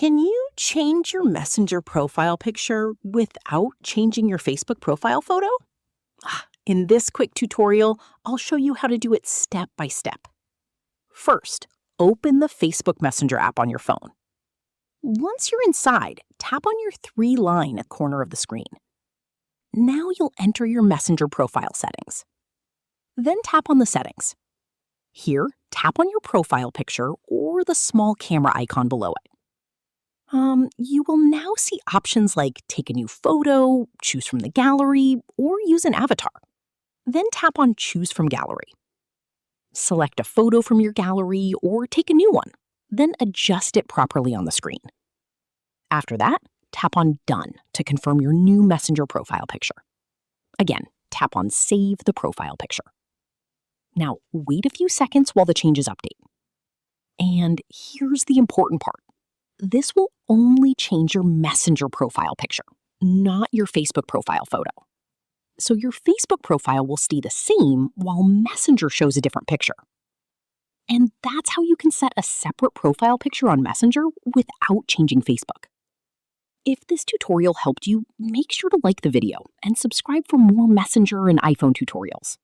Can you change your Messenger profile picture without changing your Facebook profile photo? In this quick tutorial, I'll show you how to do it step by step. First, open the Facebook Messenger app on your phone. Once you're inside, tap on your three-line at the corner of the screen. Now you'll enter your Messenger profile settings. Then tap on the settings. Here, tap on your profile picture or the small camera icon below it. You will now see options like take a new photo, choose from the gallery, or use an avatar. Then tap on Choose from Gallery. Select a photo from your gallery or take a new one, then adjust it properly on the screen. After that, tap on Done to confirm your new Messenger profile picture. Again, tap on Save the profile picture. Now, wait a few seconds while the changes update. And here's the important part. This will only change your Messenger profile picture, not your Facebook profile photo. So your Facebook profile will stay the same while Messenger shows a different picture. And that's how you can set a separate profile picture on Messenger without changing Facebook. If this tutorial helped you, make sure to like the video and subscribe for more Messenger and iPhone tutorials.